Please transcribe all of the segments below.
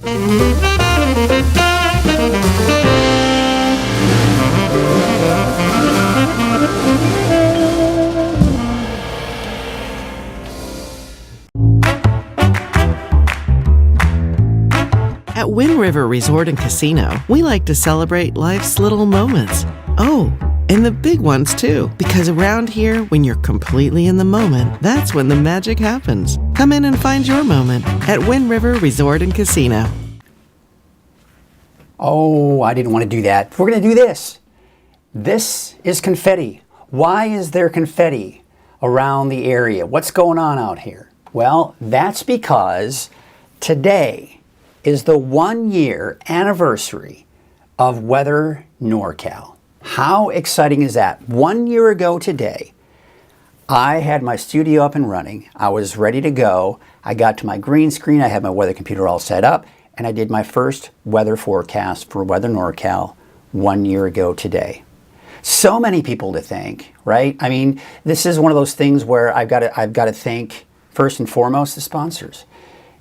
At Wind River Resort and Casino, we like to celebrate life's little moments. Oh, and the big ones too, because around here, when you're completely in the moment, that's when the magic happens. Come in and find your moment at Wind River Resort and Casino. Oh, I didn't want to do that. We're going to do this. This is confetti. Why is there confetti around the area? What's going on out here? Well, that's because today is the 1-year anniversary of Weather NorCal. How exciting is that? 1 year ago today, I had my studio up and running. I was ready to go. I got to my green screen. I had my weather computer all set up, and I did my first weather forecast for Weather NorCal 1 year ago today. So many people to thank, right? I mean, this is one of those things where I've got to thank first and foremost the sponsors.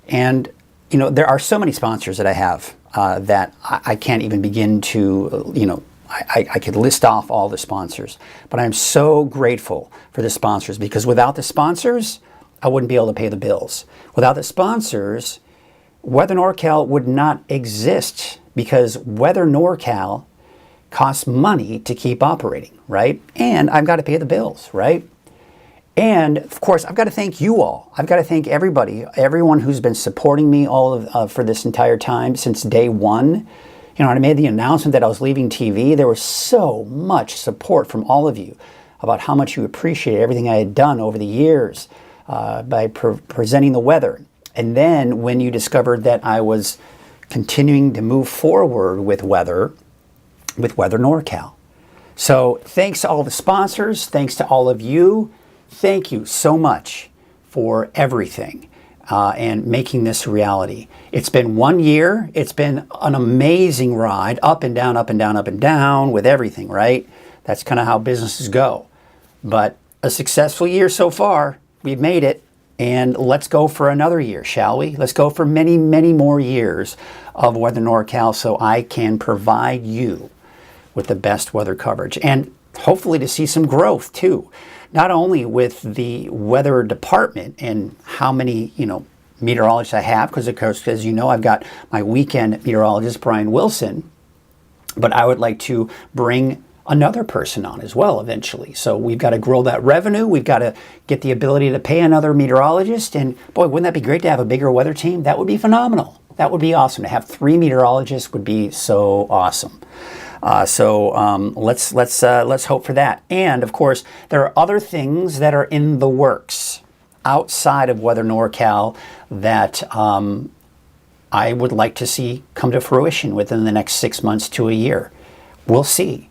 And you know, there are so many sponsors that I have that I can't even begin to, I could list off all the sponsors. But I'm so grateful for the sponsors, because without the sponsors, I wouldn't be able to pay the bills. Without the sponsors, Weather NorCal would not exist, because Weather NorCal costs money to keep operating, right? And I've got to pay the bills, right? And of course, I've got to thank you all. I've got to thank everybody, everyone who's been supporting me for this entire time since day one. You know, when I made the announcement that I was leaving TV, there was so much support from all of you about how much you appreciated everything I had done over the years by presenting the weather. And then when you discovered that I was continuing to move forward with Weather NorCal. So thanks to all the sponsors, thanks to all of you. Thank you so much for everything and making this a reality. It's been 1 year. It's been an amazing ride, up and down, up and down, up and down with everything, right? That's kind of how businesses go. But a successful year so far. We've made it. And let's go for another year, shall we? Let's go for many, many more years of Weather NorCal so I can provide you with the best weather coverage. And hopefully to see some growth too. Not only with the weather department and how many, meteorologists I have, because of course, as you know, I've got my weekend meteorologist, Brian Wilson, but I would like to bring another person on as well eventually. So we've got to grow that revenue. We've got to get the ability to pay another meteorologist. And boy, wouldn't that be great to have a bigger weather team? That would be phenomenal. That would be awesome. To have 3 meteorologists would be so awesome. Let's hope for that. And of course, there are other things that are in the works outside of Weather NorCal that I would like to see come to fruition within the next 6 months to a year. We'll see.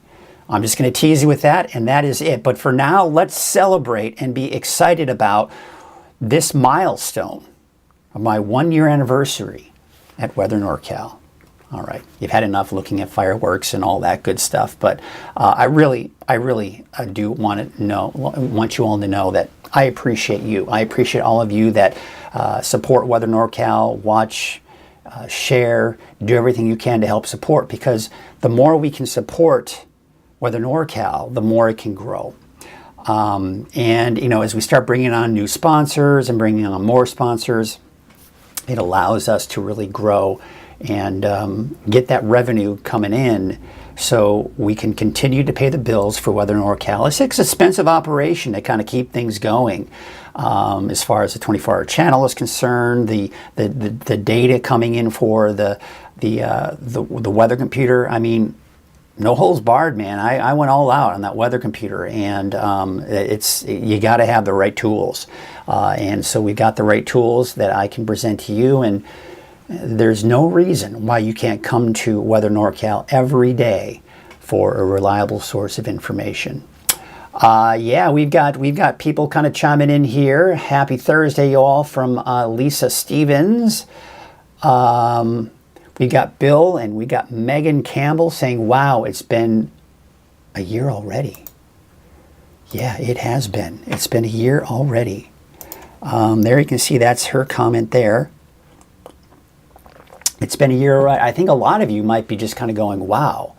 I'm just going to tease you with that, and that is it. But for now, let's celebrate and be excited about this milestone of my 1-year anniversary at Weather NorCal. All right, you've had enough looking at fireworks and all that good stuff, but I really do want you all to know that I appreciate you. I appreciate all of you that support Weather NorCal, watch, share, do everything you can to help support, because the more we can support Weather NorCal, the more it can grow. And as we start bringing on new sponsors and bringing on more sponsors, it allows us to really grow and get that revenue coming in so we can continue to pay the bills for Weather NorCal. It's an expensive operation to kind of keep things going. As far as the 24-hour channel is concerned, the data coming in for the weather computer, I mean, no holds barred, man. I went all out on that weather computer, and you got to have the right tools. And so we got the right tools that I can present to you, and there's no reason why you can't come to Weather NorCal every day for a reliable source of information. Yeah, we've got people kind of chiming in here. Happy Thursday, y'all, from Lisa Stevens. We got Bill and we got Megan Campbell saying, wow, it's been a year already. Yeah, it has been. It's been a year already. There you can see that's her comment there. It's been a year, right? I think a lot of you might be just kind of going, wow,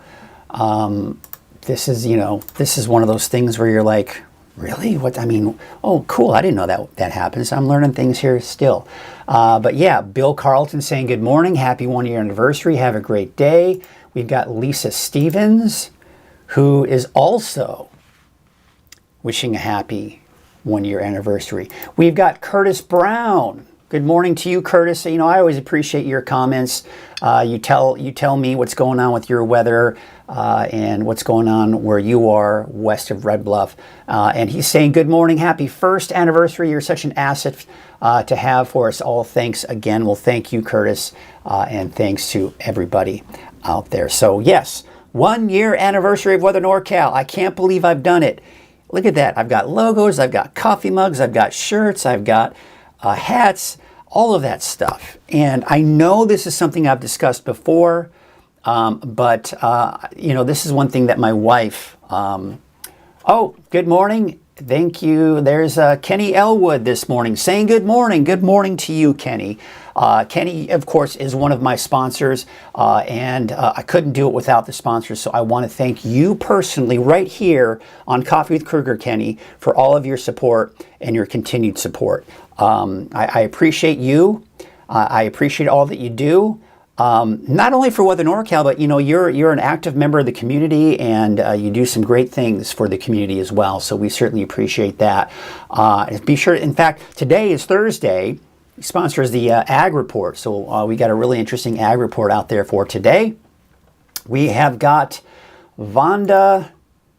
this is, this is one of those things where you're like, really? What? I mean, oh, cool. I didn't know that happens. I'm learning things here still. But yeah, Bill Carlton saying good morning. Happy 1 year anniversary. Have a great day. We've got Lisa Stevens, who is also wishing a happy 1 year anniversary. We've got Curtis Brown. Good morning to you, Curtis. I always appreciate your comments. You tell me what's going on with your weather and what's going on where you are west of Red Bluff. And he's saying, good morning, happy first anniversary. You're such an asset to have for us all. Thanks again. Well, thank you, Curtis, and thanks to everybody out there. So yes, 1 year anniversary of Weather NorCal. I can't believe I've done it. Look at that. I've got logos, I've got coffee mugs, I've got shirts, I've got hats, all of that stuff. And I know this is something I've discussed before, but this is one thing that my wife, oh, good morning. Thank you. There's Kenny Elwood this morning saying good morning. Good morning to you, Kenny. Kenny, of course, is one of my sponsors, and I couldn't do it without the sponsors, so I want to thank you personally right here on Coffee with Krueger, Kenny, for all of your support and your continued support. I appreciate you. I appreciate all that you do. Not only for Weather NorCal, but you're an active member of the community, and you do some great things for the community as well. So we certainly appreciate that. Be sure, in fact, today is Thursday. He sponsors the Ag Report. So we got a really interesting Ag Report out there for today. We have got Vonda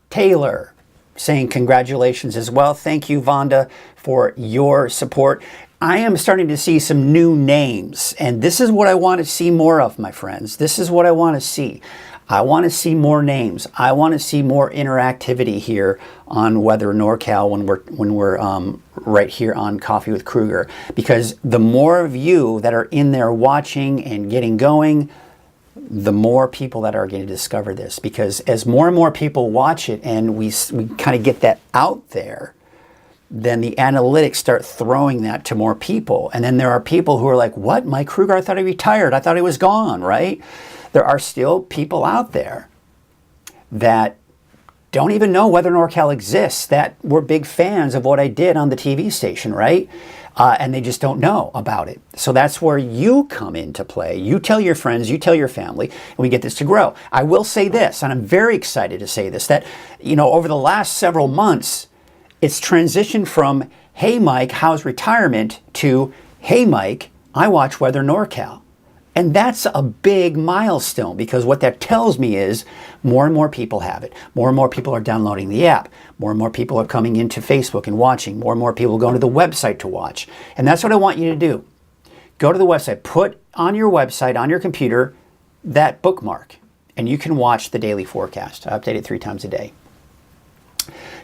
Taylor saying congratulations as well. Thank you, Vonda, for your support. I am starting to see some new names, and this is what I want to see more of, my friends. This is what I want to see. I want to see more names. I want to see more interactivity here on Weather NorCal when we're right here on Coffee with Krueger, because the more of you that are in there watching and getting going, the more people that are going to discover this. Because as more and more people watch it and we kind of get that out there, then the analytics start throwing that to more people. And then there are people who are like, what? Mike Krueger, I thought he retired. I thought he was gone, right? There are still people out there that don't even know Weather NorCal exists, that were big fans of what I did on the TV station, right? And they just don't know about it. So that's where you come into play. You tell your friends, you tell your family, and we get this to grow. I will say this, and I'm very excited to say this, that, over the last several months, it's transitioned from, hey, Mike, how's retirement, to, hey, Mike, I watch Weather NorCal. And that's a big milestone, because what that tells me is more and more people have it. More and more people are downloading the app. More and more people are coming into Facebook and watching. More and more people going to the website to watch. And that's what I want you to do. Go to the website. Put on your website, on your computer, that bookmark. And you can watch the daily forecast. I update it 3 times a day.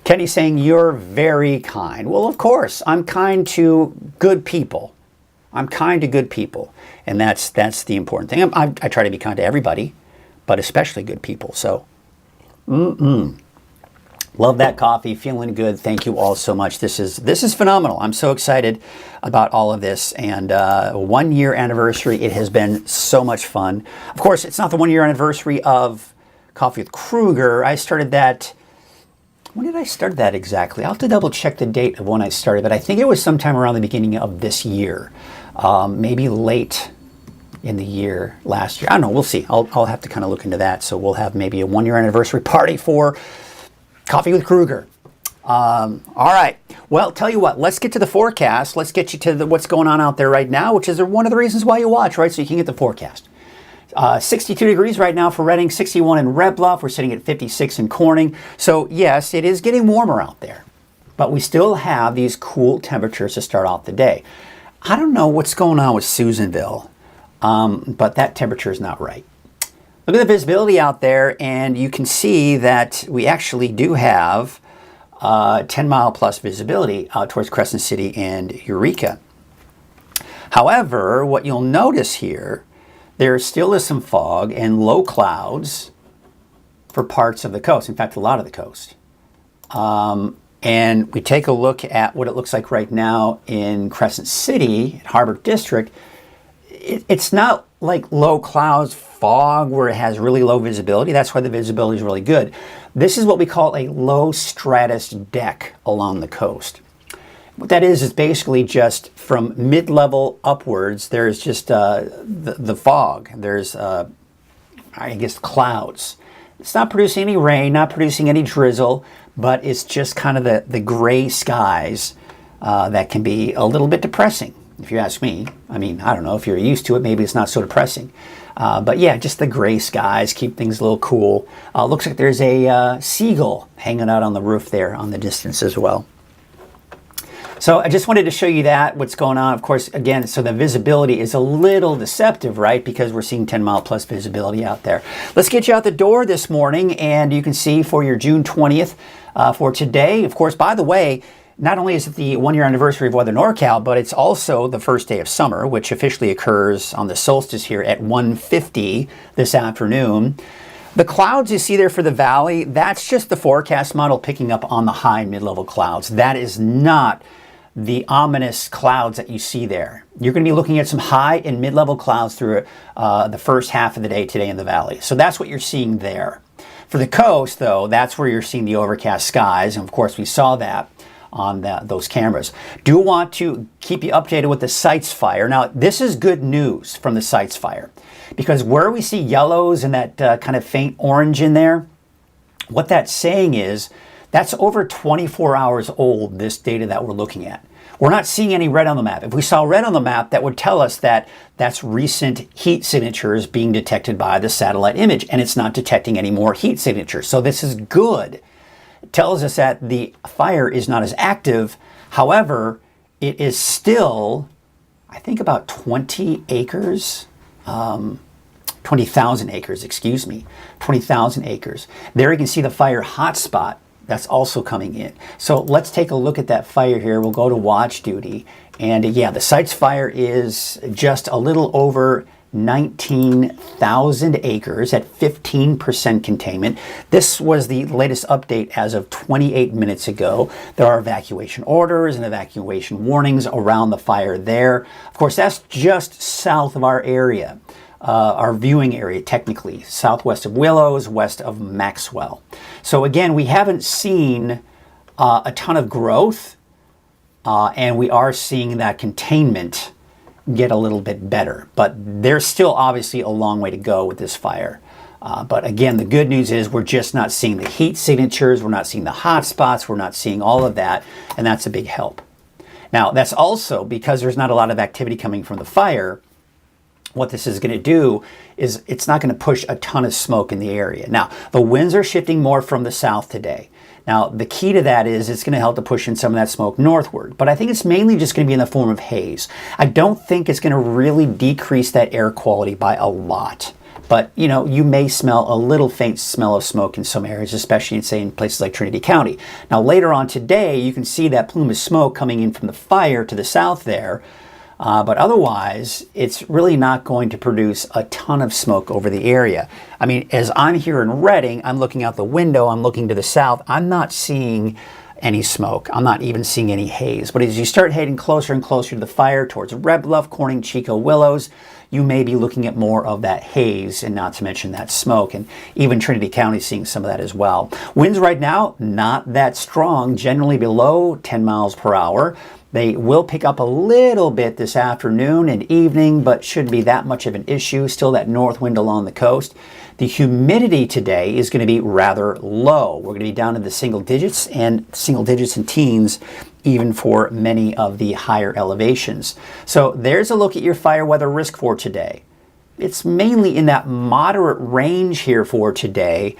Kenny's saying, you're very kind. Well, of course, I'm kind to good people. I'm kind to good people. And that's the important thing. I try to be kind to everybody, but especially good people. So, love that coffee. Feeling good. Thank you all so much. This is phenomenal. I'm so excited about all of this. And 1 year anniversary. It has been so much fun. Of course, it's not the 1 year anniversary of Coffee with Krueger. I started that. When did I start that exactly? I'll have to double check the date of when I started, but I think it was sometime around the beginning of this year. Maybe late in the year last year. I don't know. We'll see. I'll have to kind of look into that. So we'll have maybe a 1 year anniversary party for Coffee with Krueger. All right. Well, tell you what, let's get to the forecast. Let's get you to what's going on out there right now, which is one of the reasons why you watch, right? So you can get the forecast. 62 degrees right now for Redding, 61 in Red Bluff. We're sitting at 56 in Corning. So yes, it is getting warmer out there, but we still have these cool temperatures to start off the day. I don't know what's going on with Susanville, but that temperature is not right. Look at the visibility out there, and you can see that we actually do have 10-mile plus visibility out towards Crescent City and Eureka. However, what you'll notice here, there still is some fog and low clouds for parts of the coast. In fact, a lot of the coast. And we take a look at what it looks like right now in Crescent City, Harbor District. It's not like low clouds, fog, where it has really low visibility. That's why the visibility is really good. This is what we call a low stratus deck along the coast. What that is basically just from mid-level upwards, there's just the fog. There's, I guess, clouds. It's not producing any rain, not producing any drizzle, but it's just kind of the gray skies that can be a little bit depressing, if you ask me. I mean, I don't know, if you're used to it, maybe it's not so depressing. But yeah, just the gray skies keep things a little cool. Looks like there's a seagull hanging out on the roof there on the distance as well. So I just wanted to show you that, what's going on. Of course, again, so the visibility is a little deceptive, right? Because we're seeing 10-mile plus visibility out there. Let's get you out the door this morning, and you can see for your June 20th for today. Of course, by the way, not only is it the 1-year anniversary of Weather NorCal, but it's also the first day of summer, which officially occurs on the solstice here at 1:50 this afternoon. The clouds you see there for the valley, that's just the forecast model picking up on the high mid-level clouds. That is not the ominous clouds that you see there. You're going to be looking at some high and mid-level clouds through the first half of the day today in the valley. So that's what you're seeing there. For the coast, though, that's where you're seeing the overcast skies. And of course, we saw that on those cameras. Do want to keep you updated with the sites fire. Now, this is good news from the sites fire, because where we see yellows and that kind of faint orange in there, what that's saying is that's over 24 hours old, this data that we're looking at. We're not seeing any red on the map. If we saw red on the map, that would tell us that that's recent heat signatures being detected by the satellite image, and it's not detecting any more heat signatures. So this is good. It tells us that the fire is not as active. However, it is still, I think, about 20 acres, 20,000 acres, excuse me, 20,000 acres. There you can see the fire hotspot. That's also coming in. So let's take a look at that fire here. We'll go to watch duty. And yeah, the sites fire is just a little over 19,000 acres at 15% containment. This was the latest update as of 28 minutes ago. There are evacuation orders and evacuation warnings around the fire there. Of course, that's just south of our area. Our viewing area, technically, southwest of Willows, west of Maxwell. So again, we haven't seen a ton of growth, and we are seeing that containment get a little bit better. But there's still obviously a long way to go with this fire. But again, the good news is we're just not seeing the heat signatures, we're not seeing the hot spots, we're not seeing all of that, and that's a big help. Now, that's also because there's not a lot of activity coming from the fire. What this is going to do is it's not going to push a ton of smoke in the area. Now, the winds are shifting more from the south today. Now, the key to that is it's going to help to push in some of that smoke northward. But I think it's mainly just going to be in the form of haze. I don't think it's going to really decrease that air quality by a lot. But, you know, you may smell a little faint smell of smoke in some areas, especially in, say, in places like Trinity County. Now, later on today, you can see that plume of smoke coming in from the fire to the south there. But otherwise, it's really not going to produce a ton of smoke over the area. I mean, as I'm here in Redding, I'm looking out the window, I'm looking to the south, I'm not seeing any smoke. I'm not even seeing any haze. But as you start heading closer and closer to the fire towards Red Bluff, Corning, Chico, Willows, you may be looking at more of that haze, and not to mention that smoke. And even Trinity County is seeing some of that as well. Winds right now, not that strong, generally below 10 miles per hour. They will pick up a little bit this afternoon and evening, but shouldn't be that much of an issue. Still that north wind along the coast. The humidity today is going to be rather low. We're going to be down in the single digits and teens, even for many of the higher elevations. So there's a look at your fire weather risk for today. It's mainly in that moderate range here for today.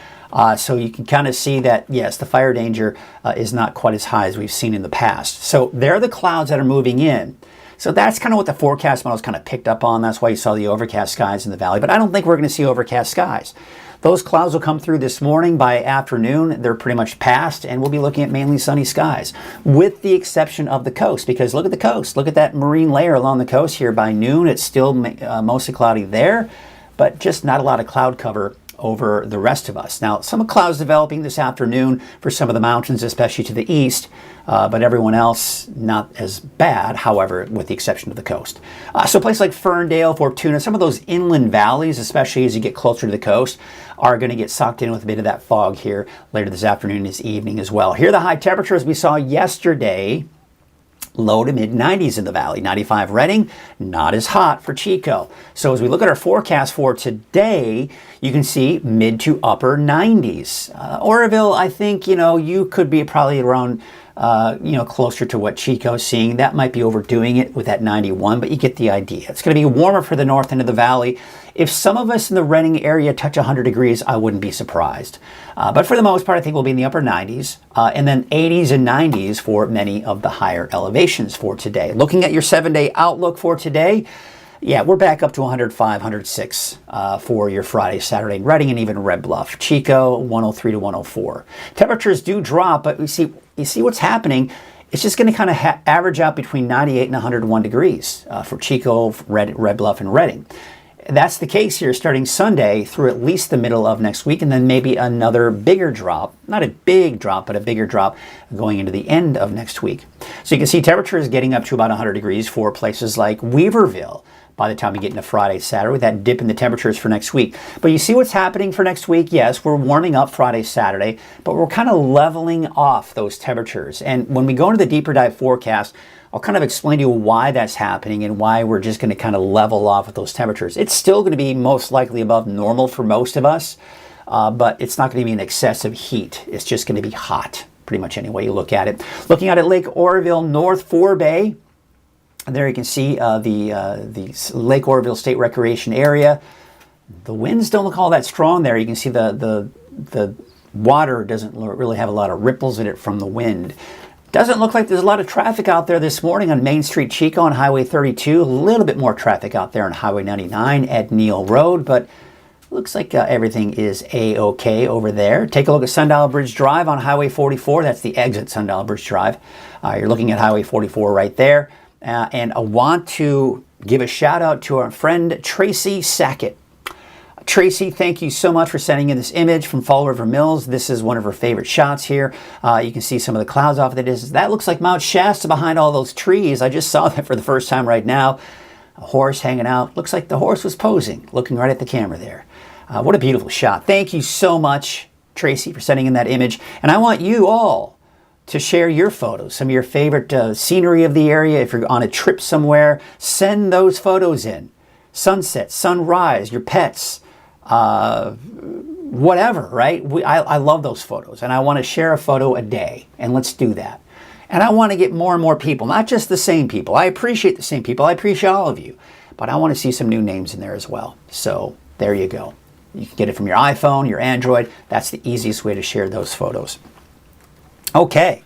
So you can kind of see that, yes, the fire danger is not quite as high as we've seen in the past. So there are the clouds that are moving in. So that's kind of what the forecast models kind of picked up on. That's why you saw the overcast skies in the valley. But I don't think we're going to see overcast skies. Those clouds will come through this morning. By afternoon, they're pretty much past, and we'll be looking at mainly sunny skies, with the exception of the coast. Because look at the coast. Look at that marine layer along the coast here. By noon, it's still mostly cloudy there, but just not a lot of cloud cover over the rest of us. Now, some clouds developing this afternoon for some of the mountains, especially to the east, but everyone else not as bad, however, with the exception of the coast. So places like Ferndale, Fortuna, some of those inland valleys, especially as you get closer to the coast, are going to get sucked in with a bit of that fog here later this afternoon and this evening as well. Here are the high temperatures we saw yesterday. Low to mid 90s in the valley. 95 Redding, not as hot for Chico. So as we look at our forecast for today, you can see mid to upper 90s. Oroville, I think, you could be probably around, closer to what Chico's seeing. That might be overdoing it with that 91, but you get the idea. It's going to be warmer for the north end of the valley. If some of us in the Redding area touch 100 degrees, I wouldn't be surprised. But for the most part, I think we'll be in the upper 90s and then 80s and 90s for many of the higher elevations for today. Looking at your 7-day outlook for today, yeah, we're back up to 105, 106 for your Friday, Saturday in Redding and even Red Bluff. Chico, 103 to 104. Temperatures do drop, but you see what's happening. It's just going to kind of average out between 98 and 101 degrees for Chico, Red Bluff, and Redding. That's the case here starting Sunday through at least the middle of next week, and then maybe another bigger drop, not a big drop, but a bigger drop going into the end of next week. So you can see temperatures getting up to about 100 degrees for places like Weaverville by the time we get into Friday, Saturday, with that dip in the temperatures for next week. But you see what's happening for next week? Yes, we're warming up Friday, Saturday, but we're kind of leveling off those temperatures. And when we go into the deeper dive forecast, I'll kind of explain to you why that's happening and why we're just going to kind of level off with those temperatures. It's still going to be most likely above normal for most of us, but it's not going to be an excessive heat. It's just going to be hot, pretty much any way you look at it. Looking out at Lake Oroville, North Forebay, there you can see the Lake Oroville State Recreation Area. The winds don't look all that strong there. You can see the water doesn't really have a lot of ripples in it from the wind. Doesn't look like there's a lot of traffic out there this morning on Main Street Chico on Highway 32. A little bit more traffic out there on Highway 99 at Neal Road, but looks like everything is A-OK over there. Take a look at Sundial Bridge Drive on Highway 44. That's the exit Sundial Bridge Drive. You're looking at Highway 44 right there. And I want to give a shout out to our friend Tracy Sackett. Tracy, thank you so much for sending in this image from Fall River Mills. This is one of her favorite shots here. You can see some of the clouds off of the distance. That looks like Mount Shasta behind all those trees. I just saw that for the first time right now. A horse hanging out. Looks like the horse was posing, looking right at the camera there. What a beautiful shot. Thank you so much, Tracy, for sending in that image. And I want you all to share your photos, some of your favorite scenery of the area. If you're on a trip somewhere, send those photos in. Sunset, sunrise, your pets, whatever, right? I love those photos, and I want to share a photo a day, and let's do that. And I want to get more and more people, not just the same people. I appreciate the same people. I appreciate all of you, but I want to see some new names in there as well. So there you go. You can get it from your iPhone, your Android. That's the easiest way to share those photos. Okay,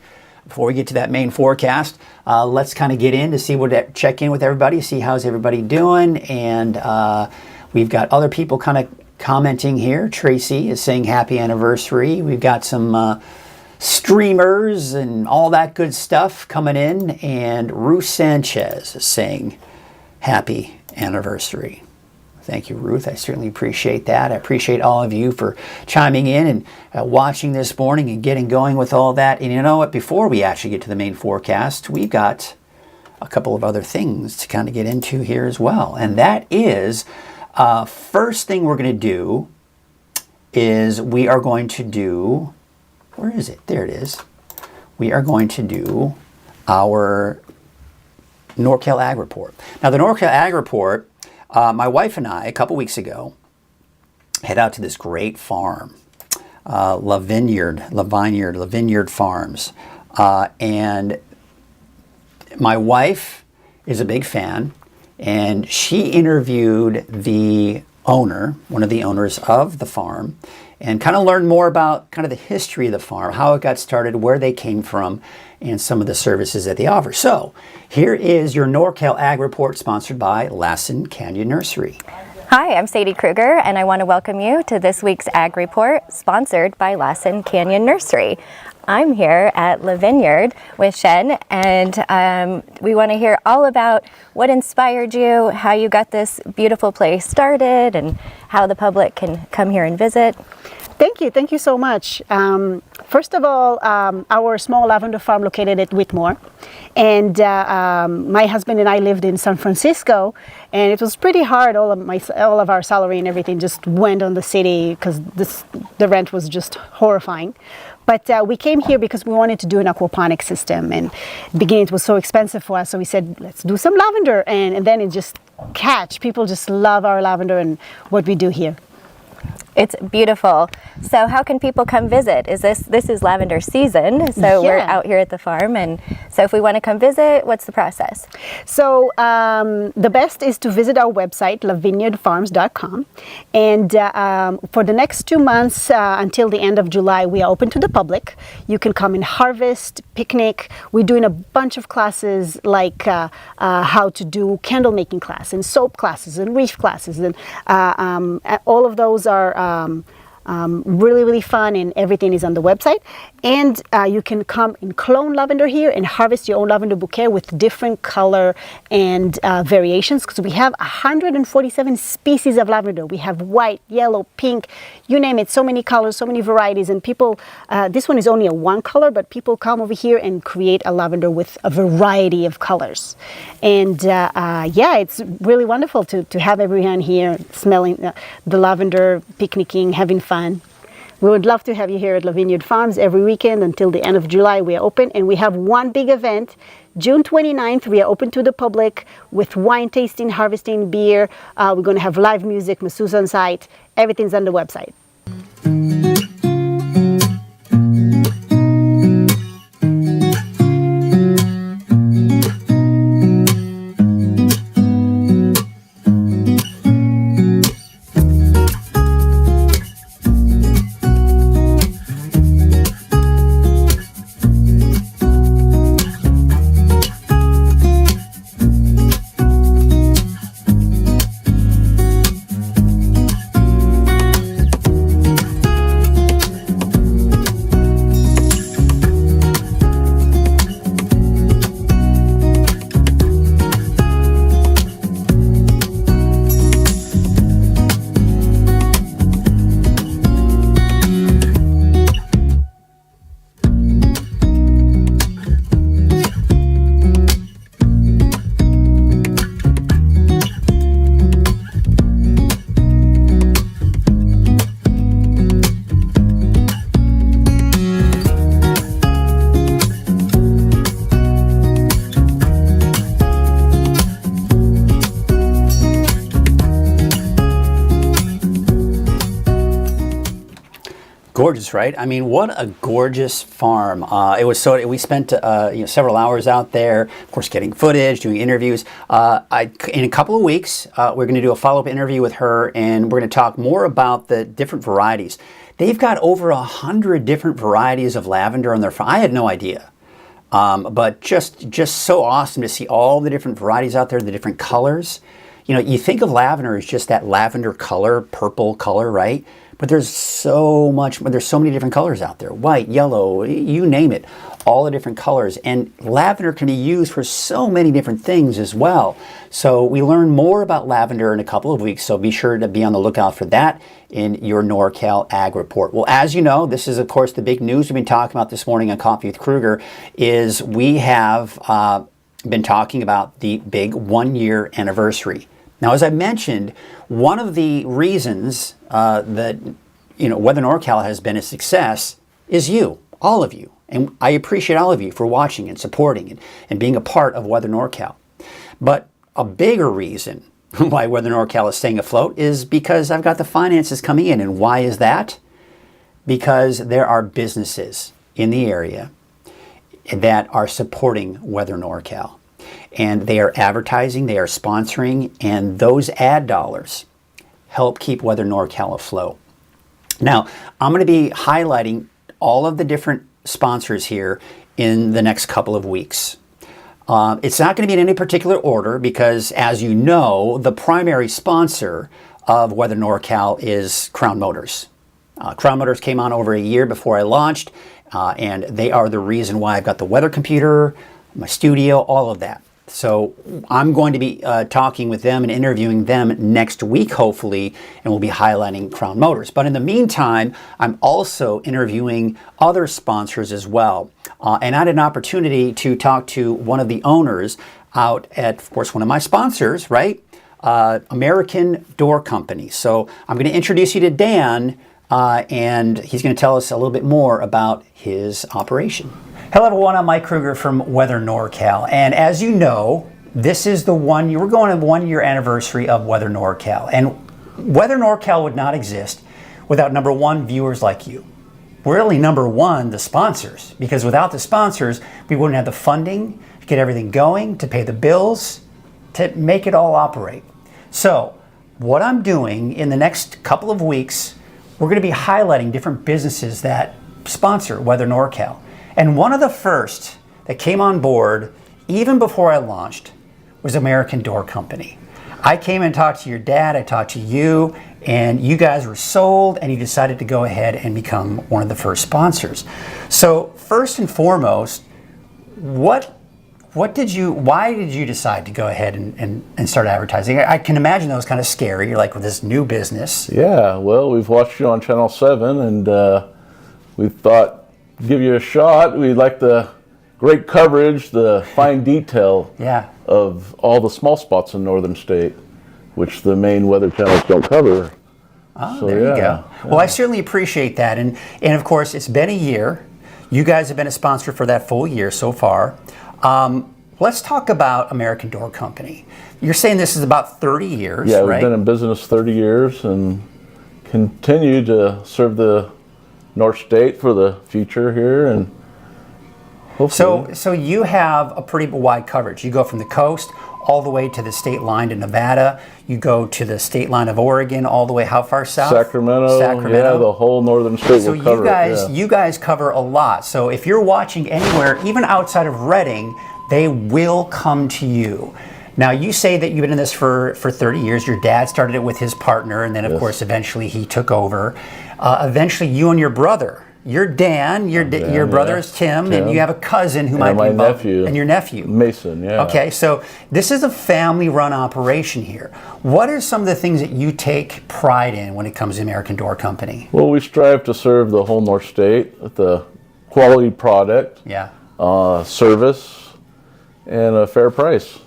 before we get to that main forecast, let's kind of get in to see check in with everybody, see how's everybody doing, and we've got other people kind of commenting here. Tracy is saying happy anniversary. We've got some streamers and all that good stuff coming in, and Ruth Sanchez is saying happy anniversary. Thank you, Ruth. I certainly appreciate that. I appreciate all of you for chiming in and watching this morning and getting going with all that. And you know what? Before we actually get to the main forecast, we've got a couple of other things to kind of get into here as well. And that is, first thing we're going to do is we are going to do, where is it? There it is. We are going to do our NorCal Ag Report. Now, the NorCal Ag Report, my wife and I, a couple weeks ago, head out to this great farm, La Vineyard Farms. And my wife is a big fan, and she interviewed the owner, one of the owners of the farm, and kind of learned more about kind of the history of the farm, how it got started, where they came from, and some of the services that they offer. So here is your NorCal Ag Report, sponsored by Lassen Canyon Nursery. Hi, I'm Sadie Krueger, and I want to welcome you to this week's Ag Report, sponsored by Lassen Canyon Nursery. I'm here at La Vineyard with Shen, and we want to hear all about what inspired you, how you got this beautiful place started, and how the public can come here and visit. Thank you so much. First of all, our small lavender farm located at Whitmore, and my husband and I lived in San Francisco, and it was pretty hard. All of our salary and everything just went on the city because the rent was just horrifying. But we came here because we wanted to do an aquaponic system, and in the beginning it was so expensive for us, so we said, let's do some lavender, and then it just catch. People just love our lavender and what we do here. It's beautiful. So how can people come visit? This is lavender season, so we're out here at the farm, and so if we want to come visit, what's the process? So the best is to visit our website, lavineyardfarms.com, and for the next 2 months until the end of July, we are open to the public. You can come and harvest, picnic. We're doing a bunch of classes like how to do candle making class and soap classes and reef classes, and all of those are really fun, and everything is on the website. And you can come and clone lavender here and harvest your own lavender bouquet with different color and variations, because we have 147 species of lavender. We have white, yellow, pink, you name it, so many colors, so many varieties. And people, this one is only a one color, but people come over here and create a lavender with a variety of colors. And yeah, it's really wonderful to have everyone here smelling the lavender, picnicking, having fun. We would love to have you here at La Vineyard Farms every weekend until the end of July. We are open, and we have one big event. June 29th, we are open to the public with wine tasting, harvesting, beer. We're going to have live music, masseuse on site. Everything's on the website. Gorgeous, right? I mean, what a gorgeous farm. It was we spent several hours out there, of course, getting footage, doing interviews. In a couple of weeks, we're going to do a follow-up interview with her, and we're going to talk more about the different varieties. They've got over 100 different varieties of lavender on their farm. I had no idea. But just so awesome to see all the different varieties out there, the different colors. You know, you think of lavender as just that lavender color, purple color, right? But there's so many different colors out there. White, yellow, you name it. All the different colors. And lavender can be used for so many different things as well. So we learn more about lavender in a couple of weeks. So be sure to be on the lookout for that in your NorCal Ag Report. Well, as you know, this is, of course, the big news we've been talking about this morning on Coffee with Krueger, is we have been talking about the big 1-year anniversary. Now, as I mentioned, one of the reasons that Weather NorCal has been a success is you, all of you. And I appreciate all of you for watching and supporting and being a part of Weather NorCal. But a bigger reason why Weather NorCal is staying afloat is because I've got the finances coming in. And why is that? Because there are businesses in the area that are supporting Weather NorCal. And they are advertising, they are sponsoring, and those ad dollars help keep Weather NorCal afloat. Now, I'm going to be highlighting all of the different sponsors here in the next couple of weeks. It's not going to be in any particular order because, as you know, the primary sponsor of Weather NorCal is Crown Motors. Crown Motors came on over a year before I launched, and they are the reason why I've got the weather computer, my studio, all of that. So I'm going to be talking with them and interviewing them next week, hopefully, and we'll be highlighting Crown Motors. But in the meantime, I'm also interviewing other sponsors as well. And I had an opportunity to talk to one of the owners out at, of course, one of my sponsors, right? American Door Company. So I'm going to introduce you to Dan, and he's going to tell us a little bit more about his operation. Hello everyone, I'm Mike Krueger from Weather NorCal, and as you know, this is we're going on the 1 year anniversary of Weather NorCal, and Weather NorCal would not exist without number one, viewers like you. Really number one, the sponsors, because without the sponsors, we wouldn't have the funding to get everything going, to pay the bills, to make it all operate. So what I'm doing in the next couple of weeks, we're going to be highlighting different businesses that sponsor Weather NorCal. And one of the first that came on board, even before I launched, was American Door Company. I came and talked to your dad, I talked to you, and you guys were sold, and you decided to go ahead and become one of the first sponsors. So first and foremost, why did you decide to go ahead and start advertising? I can imagine that was kind of scary. You're like, with this new business. Yeah, well, we've watched you on Channel 7, and we thought, give you a shot. We like the great coverage, the fine detail of all the small spots in northern state, which the main weather channels don't cover. Oh, so, there you go. Yeah. Well, I certainly appreciate that. And of course, it's been a year. You guys have been a sponsor for that full year so far. Let's talk about American Door Company. You're saying this is about 30 years, right? Yeah, we've been in business 30 years and continue to serve the North State for the future here, and hopefully. So you have a pretty wide coverage. You go from the coast all the way to the state line to Nevada. You go to the state line of Oregon, all the way how far south? Sacramento. Yeah, the whole northern state will cover. So you guys cover a lot. So if you're watching anywhere, even outside of Redding, they will come to you. Now, you say that you've been in this for 30 years. Your dad started it with his partner, and then, of course, eventually he took over. Eventually, you and your brother, you're Dan, your brother is Tim, and you have a cousin who might be involved. Nephew. And your nephew. Mason, yeah. Okay, so this is a family-run operation here. What are some of the things that you take pride in when it comes to American Door Company? Well, we strive to serve the whole North State with a quality product, service, and a fair price.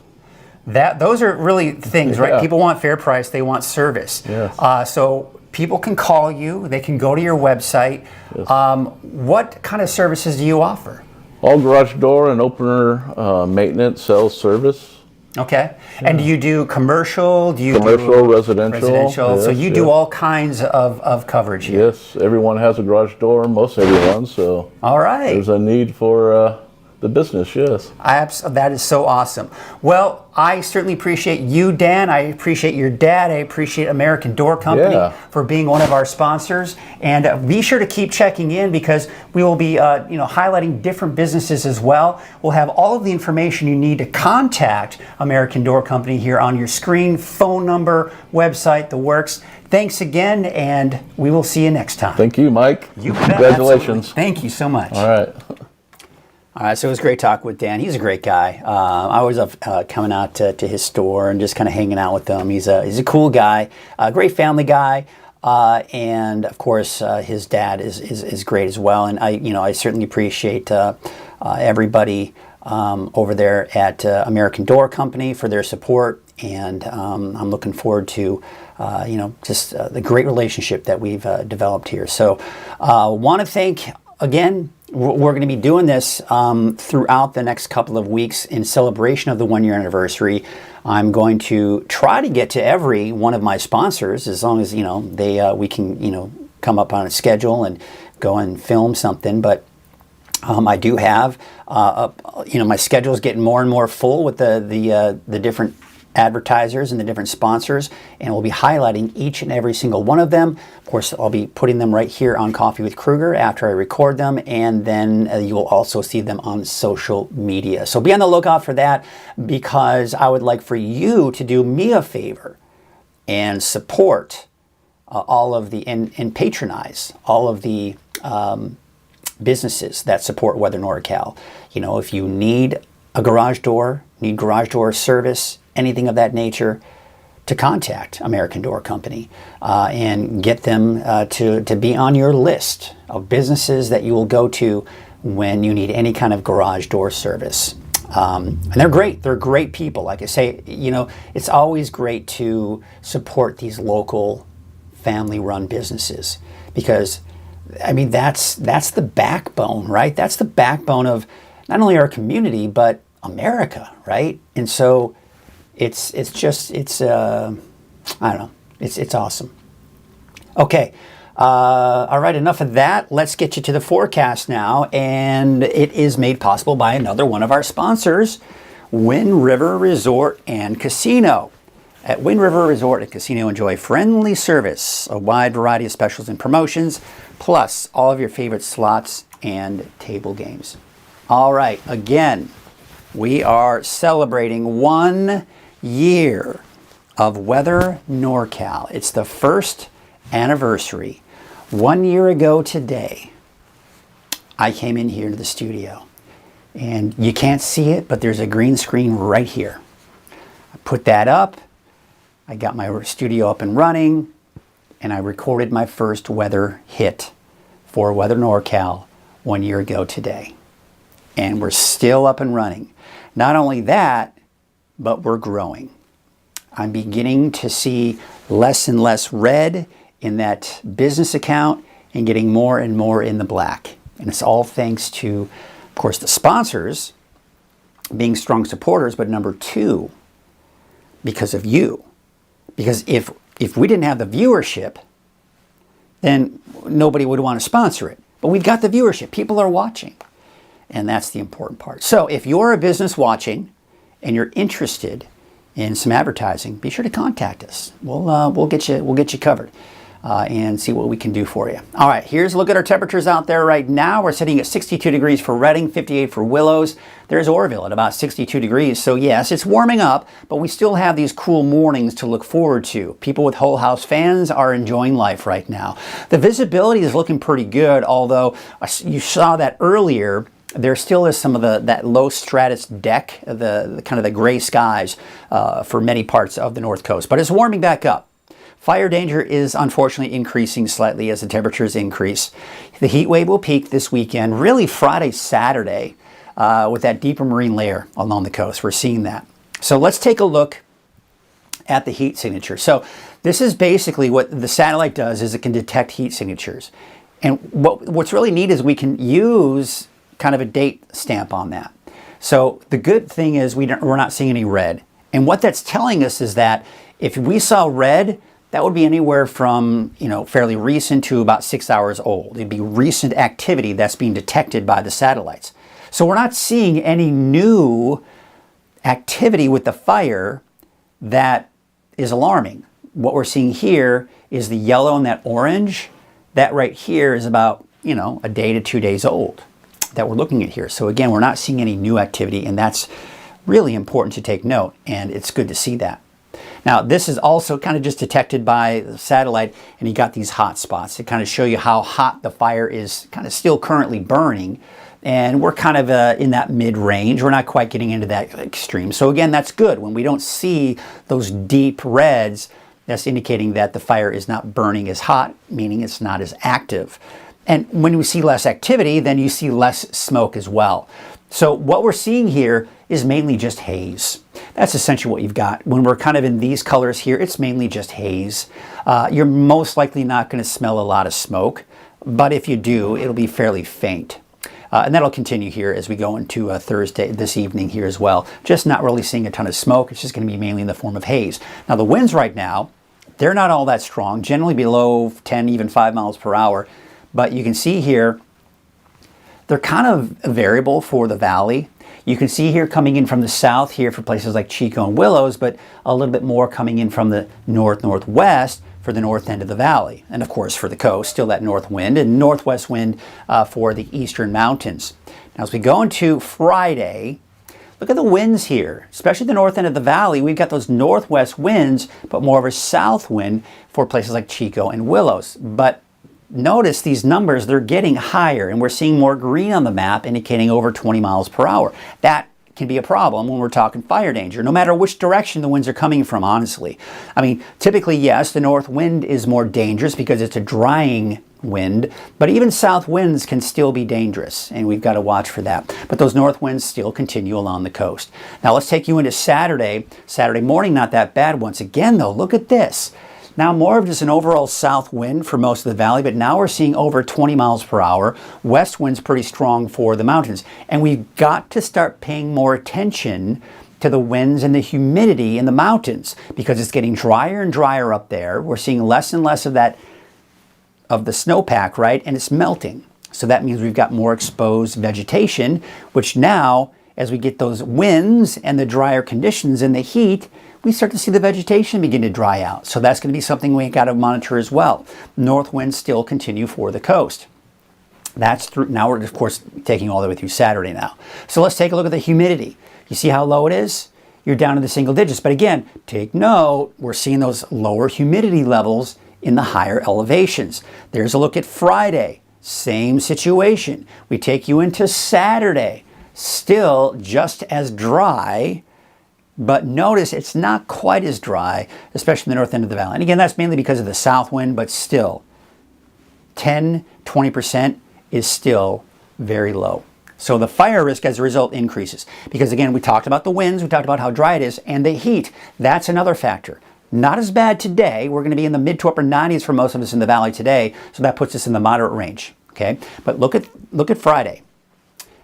Those are really things, right? People want fair price, they want service. Yes. So people can call you, they can go to your website. Yes. What kind of services do you offer? All garage door and opener maintenance, sales, service. Okay. Yeah. And do you do commercial? Residential. Yes, so you do all kinds of coverage here. Yes, everyone has a garage door, most everyone, so all right. There's a need for the business, yes. That is so awesome. Well, I certainly appreciate you, Dan. I appreciate your dad. I appreciate American Door Company for being one of our sponsors. And be sure to keep checking in, because we will be highlighting different businesses as well. We'll have all of the information you need to contact American Door Company here on your screen, phone number, website, the works. Thanks again, and we will see you next time. Thank you, Mike. You bet. Congratulations. Absolutely. Thank you so much. All right. All right, so it was great talking with Dan. He's a great guy. I always love coming out to his store and just kind of hanging out with him. He's a cool guy, a great family guy, and of course his dad is great as well. And I certainly appreciate everybody over there at American Door Company for their support, and I'm looking forward to just the great relationship that we've developed here. So want to thank again. We're going to be doing this throughout the next couple of weeks in celebration of the 1 year anniversary. I'm going to try to get to every one of my sponsors, as long as we can come up on a schedule and go and film something. But I do have my schedule is getting more and more full with the different advertisers and the different sponsors, and we'll be highlighting each and every single one of them. Of course, I'll be putting them right here on Coffee with Krueger after I record them, and then you will also see them on social media. So be on the lookout for that, because I would like for you to do me a favor and support all of the and patronize all of the businesses that support Weather NorCal. You know, if you need a garage door, need garage door service, anything of that nature, to contact American Door Company and get them to be on your list of businesses that you will go to when you need any kind of garage door service. And they're great. They're great people. Like I say, you know, it's always great to support these local family-run businesses because, I mean, that's the backbone, right? That's the backbone of not only our community, but America, right? And so it's I don't know, it's awesome. Okay, all right, enough of that. Let's get you to the forecast now, and it is made possible by another one of our sponsors, Wind River Resort and Casino. At Wind River Resort and Casino, enjoy friendly service, a wide variety of specials and promotions, plus all of your favorite slots and table games. All right, again, we are celebrating 1 year of Weather NorCal. It's the first anniversary. 1 year ago today, I came in here to the studio, and you can't see it, but there's a green screen right here. I put that up. I got my studio up and running, and I recorded my first weather hit for Weather NorCal 1 year ago today. And we're still up and running. Not only that, but we're growing. I'm beginning to see less and less red in that business account and getting more and more in the black. And it's all thanks to, of course, the sponsors being strong supporters, but number two, because of you. Because if we didn't have the viewership, then nobody would want to sponsor it. But we've got the viewership. People are watching. And that's the important part. So if you're a business watching and you're interested in some advertising, be sure to contact us. We'll get you covered and see what we can do for you. All right, here's a look at our temperatures out there right now. We're sitting at 62 degrees for Redding, 58 for Willows. There's Orville at about 62 degrees. So yes, it's warming up, but we still have these cool mornings to look forward to. People with whole house fans are enjoying life right now. The visibility is looking pretty good, although you saw that earlier. There still is some of that low stratus deck, the kind of the gray skies for many parts of the North Coast. But it's warming back up. Fire danger is unfortunately increasing slightly as the temperatures increase. The heat wave will peak this weekend, really Friday, Saturday, with that deeper marine layer along the coast. We're seeing that. So let's take a look at the heat signature. So this is basically what the satellite does, is it can detect heat signatures. And what's really neat is we can use kind of a date stamp on that. So the good thing is we're not seeing any red. And what that's telling us is that if we saw red, that would be anywhere from, you know, fairly recent to about 6 hours old. It'd be recent activity that's being detected by the satellites. So we're not seeing any new activity with the fire that is alarming. What we're seeing here is the yellow and that orange. That right here is about, you know, a day to 2 days old that we're looking at here. So again, we're not seeing any new activity, and that's really important to take note, and it's good to see that. Now, this is also kind of just detected by the satellite, and you got these hot spots to kind of show you how hot the fire is kind of still currently burning, and we're kind of in that mid-range. We're not quite getting into that extreme. So again, that's good. When we don't see those deep reds, that's indicating that the fire is not burning as hot, meaning it's not as active. And when we see less activity, then you see less smoke as well. So what we're seeing here is mainly just haze. That's essentially what you've got. When we're kind of in these colors here, it's mainly just haze. You're most likely not going to smell a lot of smoke, but if you do, it'll be fairly faint. And that'll continue here as we go into Thursday, this evening here as well. Just not really seeing a ton of smoke. It's just going to be mainly in the form of haze. Now the winds right now, they're not all that strong, generally below 10, even 5 miles per hour. But you can see here, they're kind of variable for the valley. You can see here coming in from the south here for places like Chico and Willows, but a little bit more coming in from the northwest for the north end of the valley. And of course for the coast, still that north wind and northwest wind for the eastern mountains. Now as we go into Friday, look at the winds here, especially the north end of the valley. We've got those northwest winds, but more of a south wind for places like Chico and Willows. But notice these numbers, they're getting higher, and we're seeing more green on the map indicating over 20 miles per hour. That can be a problem when we're talking fire danger, no matter which direction the winds are coming from, honestly. I mean, typically, yes, the north wind is more dangerous because it's a drying wind, but even south winds can still be dangerous, and we've got to watch for that. But those north winds still continue along the coast. Now let's take you into Saturday. Saturday morning, not that bad once again, though. Look at this. Now more of just an overall south wind for most of the valley, but now we're seeing over 20 miles per hour. West wind's pretty strong for the mountains. And we've got to start paying more attention to the winds and the humidity in the mountains because it's getting drier and drier up there. We're seeing less and less of that, of the snowpack, right? And it's melting. So that means we've got more exposed vegetation, which now, as we get those winds and the drier conditions and the heat, we start to see the vegetation begin to dry out. So that's going to be something we got to monitor as well. North winds still continue for the coast. That's through, now we're of course taking all the way through Saturday now. So let's take a look at the humidity. You see how low it is? You're down to the single digits. But again, take note, we're seeing those lower humidity levels in the higher elevations. There's a look at Friday. Same situation. We take you into Saturday. Still just as dry, but notice it's not quite as dry, especially in the north end of the valley. And again, that's mainly because of the south wind, but still 10, 20% is still very low. So the fire risk as a result increases because again, we talked about the winds, we talked about how dry it is, and the heat. That's another factor. Not as bad today. We're going to be in the mid to upper 90s for most of us in the valley today, so that puts us in the moderate range. Okay, but look at Friday,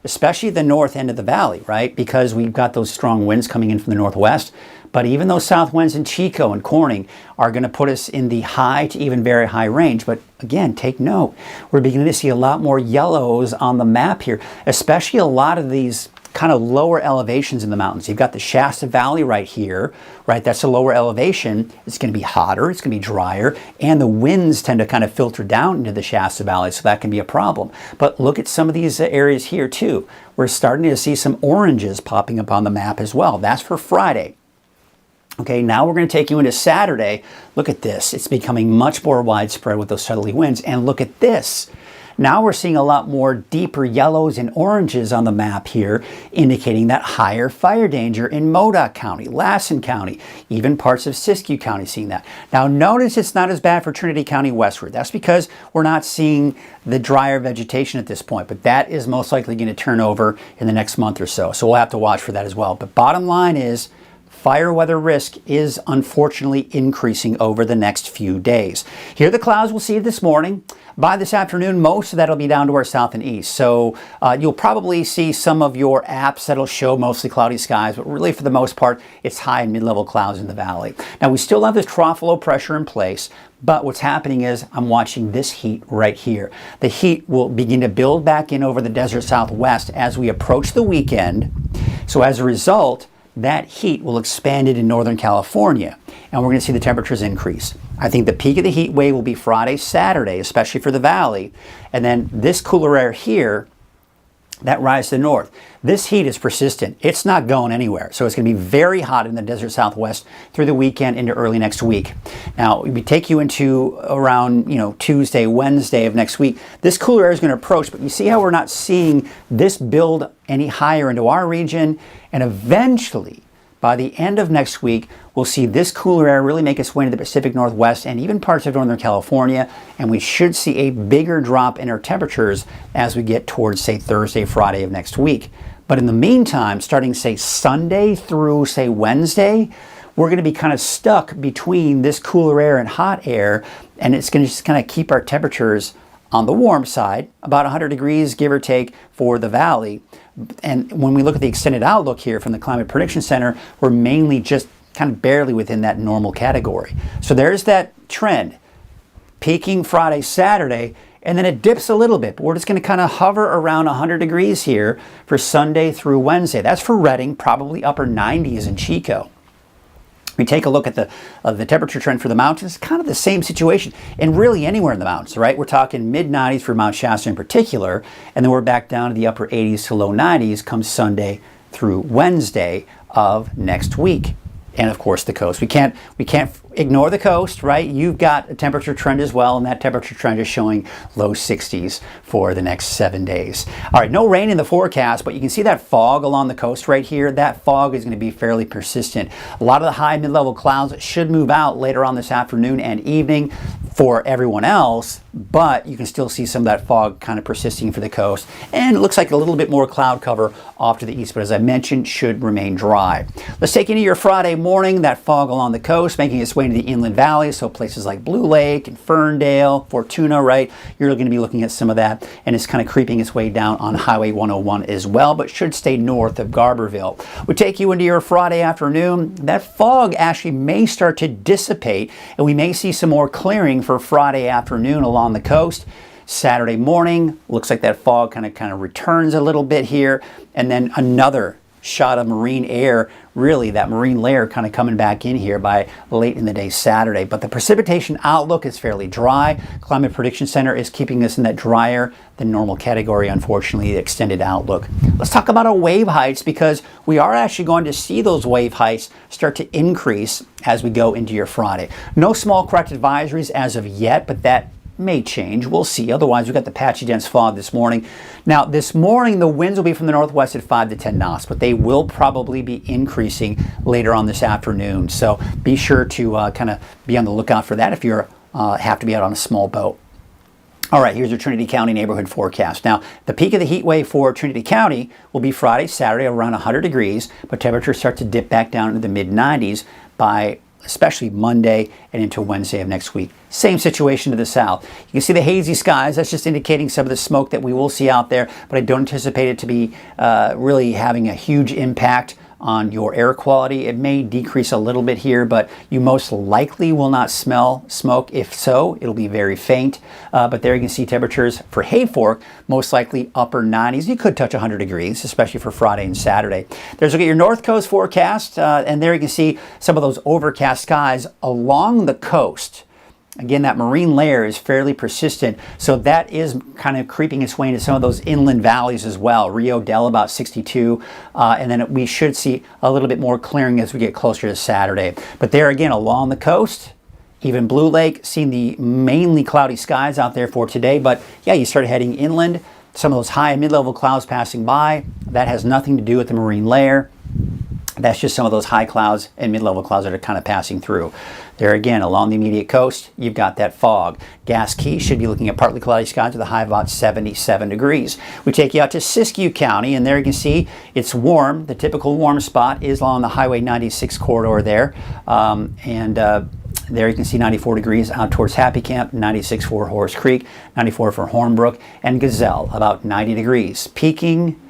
especially the north end of the valley, right? Because we've got those strong winds coming in from the northwest. But even those south winds in Chico and Corning are going to put us in the high to even very high range. But again, take note, we're beginning to see a lot more yellows on the map here, especially a lot of these kind of lower elevations in the mountains. You've got the Shasta Valley right here, right? That's a lower elevation. It's going to be hotter, it's going to be drier, and the winds tend to kind of filter down into the Shasta Valley, so that can be a problem. But look at some of these areas here too. We're starting to see some oranges popping up on the map as well. That's for Friday. Okay, now we're going to take you into Saturday. Look at this. It's becoming much more widespread with those southerly winds. And look at this. Now we're seeing a lot more deeper yellows and oranges on the map here, indicating that higher fire danger in Modoc County, Lassen County, even parts of Siskiyou County seeing that. Now notice it's not as bad for Trinity County westward. That's because we're not seeing the drier vegetation at this point, but that is most likely going to turn over in the next month or so. So we'll have to watch for that as well. But bottom line is, fire weather risk is unfortunately increasing over the next few days. Here are the clouds we'll see this morning. By this afternoon, most of that will be down to our south and east. So you'll probably see some of your apps that'll show mostly cloudy skies, but really for the most part, it's high and mid-level clouds in the valley. Now we still have this trough low pressure in place, but what's happening is I'm watching this heat right here. The heat will begin to build back in over the desert southwest as we approach the weekend. So as a result, that heat will expand into Northern California, and we're going to see the temperatures increase. I think the peak of the heat wave will be Friday, Saturday, especially for the valley, and then this cooler air here, that rise to the north. This heat is persistent. It's not going anywhere. So it's going to be very hot in the desert southwest through the weekend into early next week. Now, we take you into around, Tuesday, Wednesday of next week. This cooler air is going to approach, but you see how we're not seeing this build any higher into our region, and eventually, by the end of next week, we'll see this cooler air really make its way into the Pacific Northwest and even parts of Northern California, and we should see a bigger drop in our temperatures as we get towards, say, Thursday, Friday of next week. But in the meantime, starting, say, Sunday through, say, Wednesday, we're going to be kind of stuck between this cooler air and hot air, and it's going to just kind of keep our temperatures on the warm side, about 100 degrees, give or take, for the valley. And when we look at the extended outlook here from the Climate Prediction Center, we're mainly just kind of barely within that normal category. So there's that trend, peaking Friday, Saturday, and then it dips a little bit. But we're just going to kind of hover around 100 degrees here for Sunday through Wednesday. That's for Redding, probably upper 90s in Chico. We take a look at the temperature trend for the mountains, kind of the same situation, and really anywhere in the mountains, right? We're talking mid-90s for Mount Shasta in particular, and then we're back down to the upper 80s to low 90s come Sunday through Wednesday of next week. And of course the coast. We can't ignore the coast, right? You've got a temperature trend as well, and that temperature trend is showing low 60s for the next 7 days. All right, no rain in the forecast, but you can see that fog along the coast right here. That fog is going to be fairly persistent. A lot of the high mid-level clouds should move out later on this afternoon and evening for everyone else, but you can still see some of that fog kind of persisting for the coast, and it looks like a little bit more cloud cover off to the east, but as I mentioned, should remain dry. Let's take into your Friday morning. That fog along the coast making its way into the inland valleys, so places like Blue Lake and Ferndale, Fortuna, right? You're going to be looking at some of that, and it's kind of creeping its way down on Highway 101 as well, but should stay north of Garberville. We take you into your Friday afternoon. That fog actually may start to dissipate, and we may see some more clearing for Friday afternoon along the coast. Saturday morning, looks like that fog kind of returns a little bit here, and then another shot of marine air, really that marine layer kind of coming back in here by late in the day Saturday. But the precipitation outlook is fairly dry. Climate Prediction Center is keeping us in that drier than normal category, unfortunately, the extended outlook. Let's talk about our wave heights, because we are actually going to see those wave heights start to increase as we go into your Friday. No small correct advisories as of yet, but that may change. We'll see. Otherwise, we've got the patchy dense fog this morning. Now, this morning, the winds will be from the northwest at 5 to 10 knots, but they will probably be increasing later on this afternoon. So be sure to kind of be on the lookout for that if you have to be out on a small boat. All right, here's your Trinity County neighborhood forecast. Now, the peak of the heat wave for Trinity County will be Friday, Saturday, around 100 degrees, but temperatures start to dip back down into the mid-90s by especially Monday and into Wednesday of next week. Same situation to the south. You can see the hazy skies. That's just indicating some of the smoke that we will see out there, but I don't anticipate it to be really having a huge impact on your air quality. It may decrease a little bit here, but you most likely will not smell smoke. If so, it'll be very faint. But there you can see temperatures for Hayfork, most likely upper 90s. You could touch 100 degrees, especially for Friday and Saturday. There's a look at your North Coast forecast, and there you can see some of those overcast skies along the coast. Again, that marine layer is fairly persistent, so that is kind of creeping its way into some of those inland valleys as well. Rio Dell about 62, and then we should see a little bit more clearing as we get closer to Saturday. But there again, along the coast, even Blue Lake, seeing the mainly cloudy skies out there for today. But yeah, you start heading inland, some of those high and mid-level clouds passing by. That has nothing to do with the marine layer. That's just some of those high clouds and mid-level clouds that are kind of passing through. There again, along the immediate coast, you've got that fog. Gas Key should be looking at partly cloudy skies with a high of about 77 degrees. We take you out to Siskiyou County, and there you can see it's warm. The typical warm spot is along the Highway 96 corridor there. There you can see 94 degrees out towards Happy Camp, 96 for Horse Creek, 94 for Hornbrook, and Gazelle, about 90 degrees. Peaking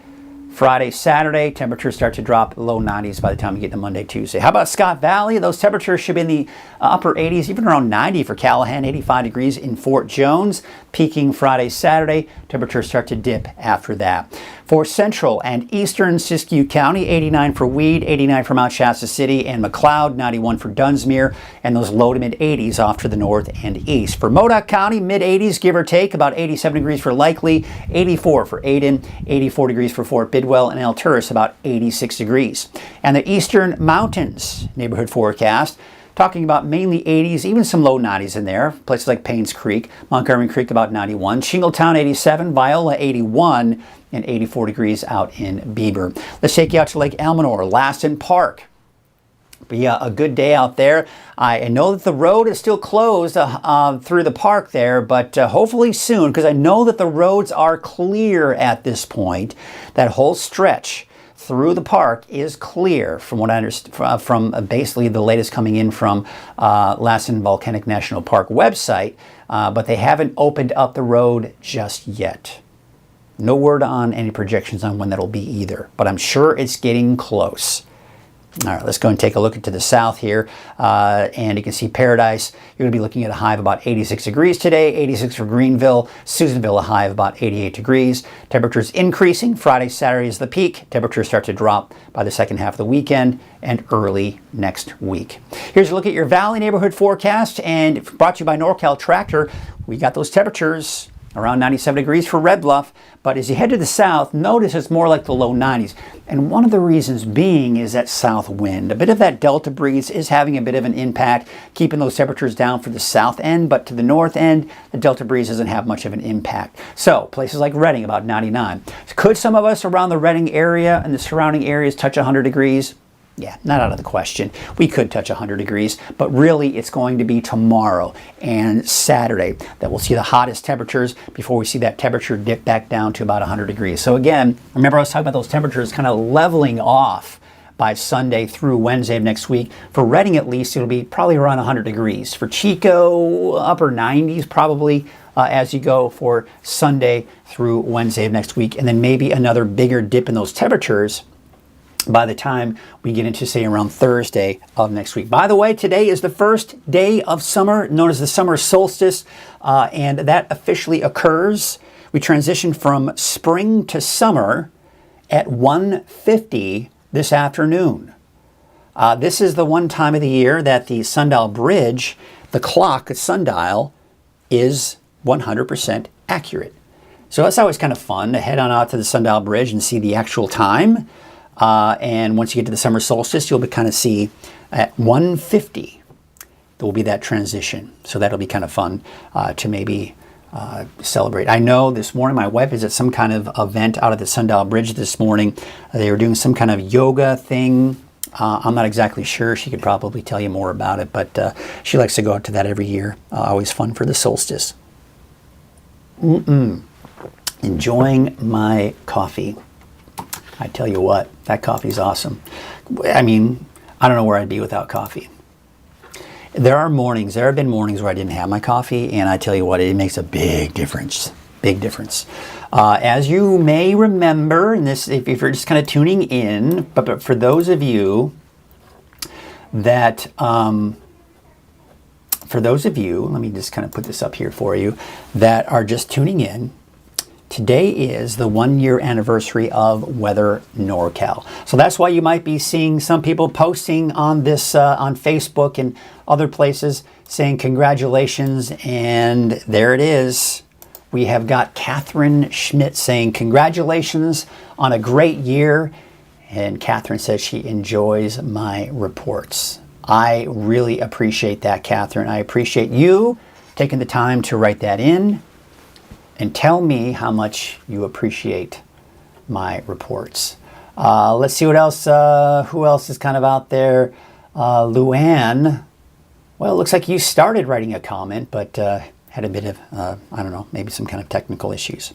Friday, Saturday, temperatures start to drop low 90s by the time you get to Monday, Tuesday. How about Scott Valley? Those temperatures should be in the upper 80s, even around 90 for Callahan, 85 degrees in Fort Jones. Peaking Friday, Saturday, temperatures start to dip after that. For central and eastern Siskiyou County, 89 for Weed, 89 for Mount Shasta City and McLeod, 91 for Dunsmuir, and those low to mid 80s off to the north and east. For Modoc County, mid 80s, give or take, about 87 degrees for Likely, 84 for Aden, 84 degrees for Fort Bidwell, and Alturas, about 86 degrees. And the Eastern Mountains neighborhood forecast, talking about mainly 80s, even some low 90s in there. Places like Paynes Creek, Montgomery Creek about 91, Shingletown 87, Viola 81, and 84 degrees out in Bieber. Let's take you out to Lake Elminor, Laston Park. Be a good day out there. I know that the road is still closed through the park there, but hopefully soon, because I know that the roads are clear at this point. That whole stretch through the park is clear, from what I understand, from basically the latest coming in from Lassen Volcanic National Park website, but they haven't opened up the road just yet. No word on any projections on when that'll be either, but I'm sure it's getting close. All right, let's go and take a look to the south here, and you can see Paradise. You're going to be looking at a high of about 86 degrees today, 86 for Greenville, Susanville a high of about 88 degrees. Temperatures increasing. Friday, Saturday is the peak. Temperatures start to drop by the second half of the weekend and early next week. Here's a look at your Valley neighborhood forecast, and brought to you by NorCal Tractor. We got those temperatures around 97 degrees for Red Bluff. But as you head to the south, notice it's more like the low 90s. And one of the reasons being is that south wind. A bit of that delta breeze is having a bit of an impact, keeping those temperatures down for the south end. But to the north end, the delta breeze doesn't have much of an impact. So places like Redding, about 99. Could some of us around the Redding area and the surrounding areas touch 100 degrees? Yeah, not out of the question. We could touch 100 degrees, but really it's going to be tomorrow and Saturday that we'll see the hottest temperatures before we see that temperature dip back down to about 100 degrees. So again, remember I was talking about those temperatures kind of leveling off by Sunday through Wednesday of next week. For Redding at least, it'll be probably around 100 degrees. For Chico, upper 90s probably as you go for Sunday through Wednesday of next week. And then maybe another bigger dip in those temperatures by the time we get into, say, around Thursday of next week. By the way, today is the first day of summer, known as the summer solstice, and that officially occurs. We transition from spring to summer at 1:50 this afternoon. This is the one time of the year that the sundial bridge, the clock at sundial, is 100% accurate. So that's always kind of fun to head on out to the sundial bridge and see the actual time. And once you get to the summer solstice, you'll be kind of see at 1:50, there will be that transition. So that'll be kind of fun to maybe celebrate. I know this morning my wife is at some kind of event out at the sundial bridge this morning. They were doing some kind of yoga thing. I'm not exactly sure. She could probably tell you more about it, but she likes to go out to that every year. Always fun for the solstice. Enjoying my coffee. I tell you what, that coffee's awesome. I mean, I don't know where I'd be without coffee. There have been mornings where I didn't have my coffee, and I tell you what, it makes a big difference. Big difference. As you may remember, and this, if you're just kind of tuning in, but for those of you that, let me just kind of put this up here for you, that are just tuning in, today is the 1-year anniversary of Weather NorCal. So that's why you might be seeing some people posting on this, on Facebook and other places saying congratulations. And there it is. We have got Catherine Schmidt saying congratulations on a great year. And Catherine says she enjoys my reports. I really appreciate that, Catherine. I appreciate you taking the time to write that in. And tell me how much you appreciate my reports. Let's see what else, who else is kind of out there? Luann, well, it looks like you started writing a comment, but had a bit of, I don't know, maybe some kind of technical issues.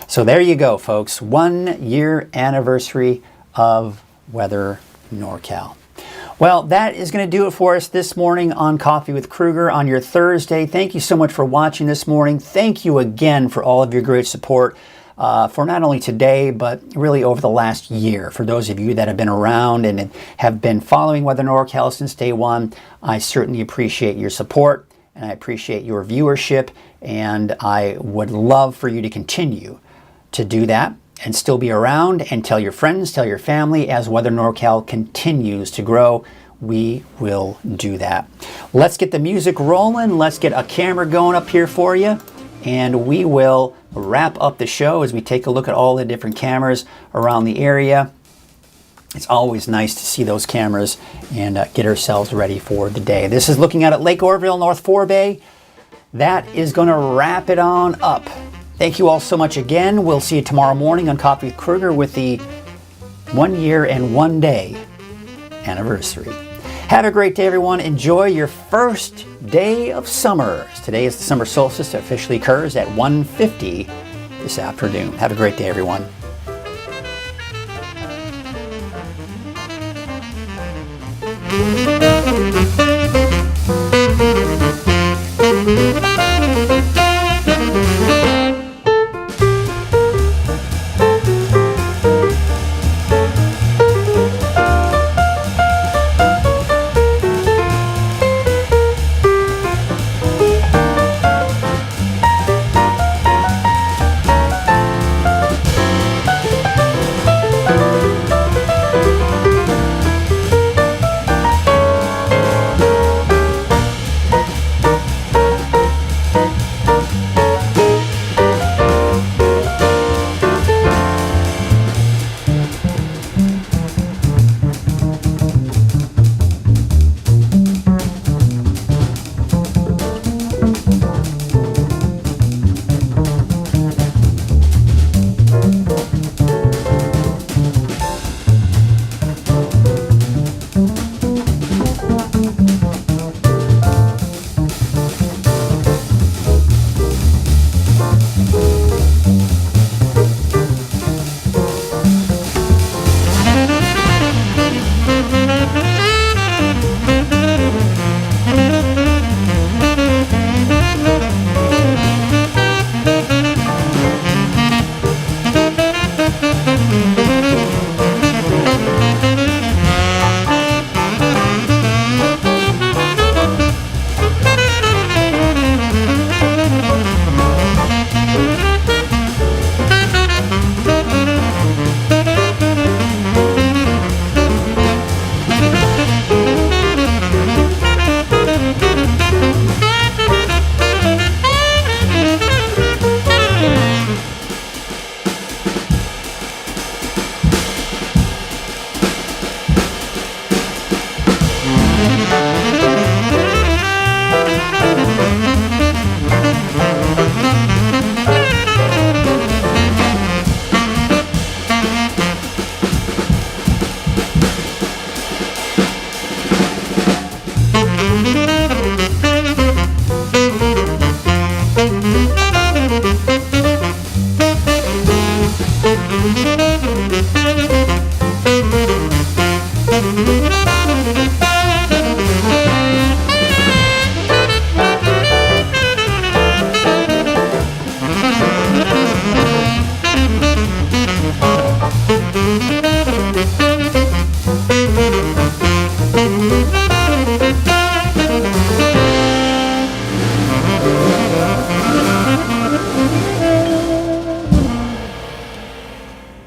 So there you go, folks. 1-year anniversary of Weather NorCal. Well, that is going to do it for us this morning on Coffee with Krueger on your Thursday. Thank you so much for watching this morning. Thank you again for all of your great support for not only today, but really over the last year. For those of you that have been around and have been following Weather NorCal since day one, I certainly appreciate your support and I appreciate your viewership, and I would love for you to continue to do that and still be around and tell your friends, tell your family as Weather NorCal continues to grow. We will do that. Let's get the music rolling. Let's get a camera going up here for you. And we will wrap up the show as we take a look at all the different cameras around the area. It's always nice to see those cameras and get ourselves ready for the day. This is looking out at Lake Oroville, North Forebay. That is going to wrap it on up. Thank you all so much again. We'll see you tomorrow morning on Coffee with Krueger with the 1-year and 1-day anniversary. Have a great day, everyone. Enjoy your first day of summer. Today is the summer solstice that officially occurs at 1:50 this afternoon. Have a great day, everyone.